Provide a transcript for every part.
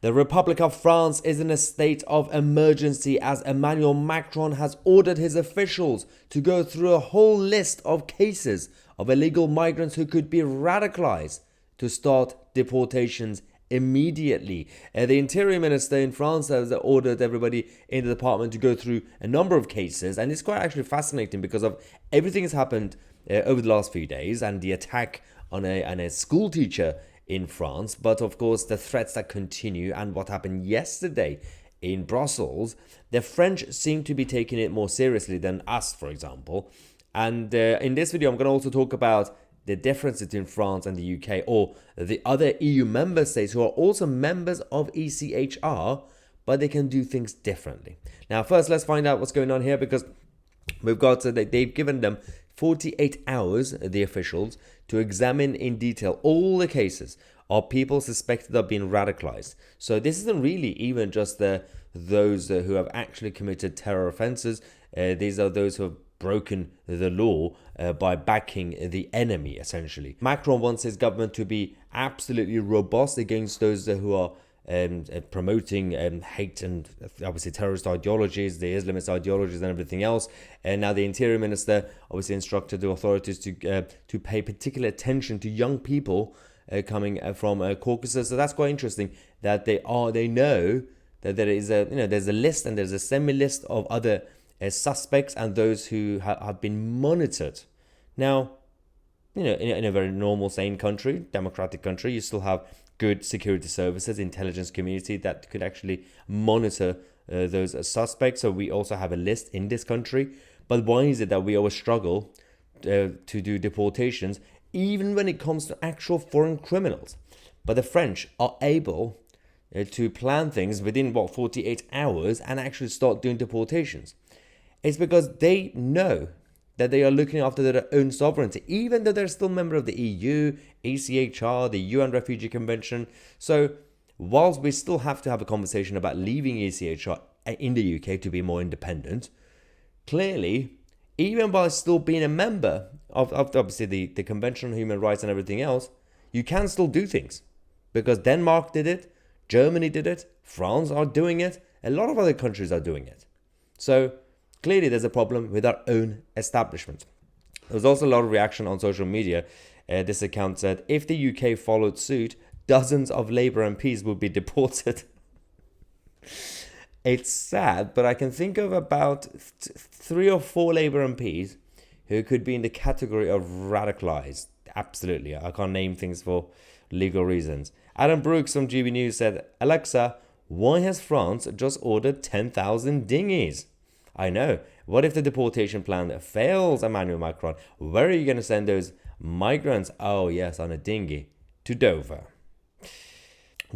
The Republic of France is in a state of emergency as Emmanuel Macron has ordered his officials to go through a whole list of cases of illegal migrants who could be radicalized to start deportations immediately. The Interior Minister in France has ordered everybody in the department to go through a number of cases, and it's quite actually fascinating because of everything that's happened over the last few days and the attack on a school teacher in France, but of course the threats that continue and what happened yesterday in Brussels. The French seem to be taking it more seriously than us, for example. And in this video, I'm going to also talk about the difference between France and the UK, or the other EU member states who are also members of ECHR, but they can do things differently. Now, first, let's find out what's going on here, because we've got they've given them 48 hours, the officials, to examine in detail all the cases of people suspected of being radicalized. So this isn't really even just those who have actually committed terror offenses. These are those who have broken the law by backing the enemy, essentially. Macron wants his government to be absolutely robust against those who are promoting hate and obviously terrorist ideologies, the Islamist ideologies and everything else. And now the Interior Minister obviously instructed the authorities to pay particular attention to young people coming from Caucasus. So that's quite interesting that they know that there is there's a list, and there's a semi-list of other suspects and those who have been monitored. Now, in a very normal, sane country, democratic country, you still have good security services, intelligence community that could actually monitor those suspects. So we also have a list in this country. But why is it that we always struggle to do deportations, even when it comes to actual foreign criminals? But the French are able to plan things within 48 hours and actually start doing deportations. It's because they know that they are looking after their own sovereignty, even though they're still a member of the EU, ECHR, the UN Refugee Convention. So whilst we still have to have a conversation about leaving ECHR in the UK to be more independent, clearly, even by still being a member of obviously the Convention on Human Rights and everything else, you can still do things. Because Denmark did it, Germany did it, France are doing it, a lot of other countries are doing it. So clearly there's a problem with our own establishment. There was also a lot of reaction on social media. This account said, if the UK followed suit, dozens of Labour MPs would be deported. It's sad, but I can think of about 3 or 4 Labour MPs who could be in the category of radicalised. Absolutely. I can't name things for legal reasons. Adam Brooks from GB News said, Alexa, why has France just ordered 10,000 dinghies? I know. What if the deportation plan fails, Emmanuel Macron? Where are you going to send those migrants? Oh, yes, on a dinghy to Dover.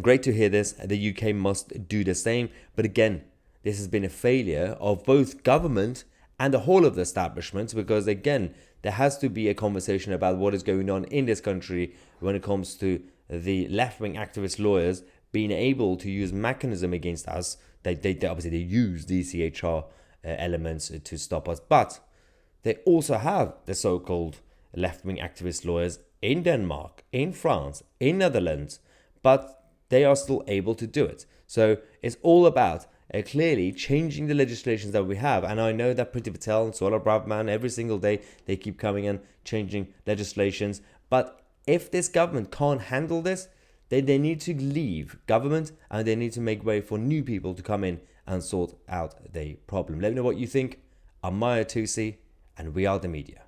Great to hear this. The UK must do the same. But again, this has been a failure of both government and the whole of the establishment, because again, there has to be a conversation about what is going on in this country when it comes to the left-wing activist lawyers being able to use mechanism against us. They obviously use the ECHR elements to stop us, but they also have the so-called left-wing activist lawyers in Denmark, in France, in Netherlands, but they are still able to do it. So it's all about clearly changing the legislations that we have. And I know that Priti Patel and Sola Braverman, every single day, they keep coming and changing legislations. But if this government can't handle this, then they need to leave government and they need to make way for new people to come in and sort out the problem. Let me know what you think. I'm Tousi, and we are the media.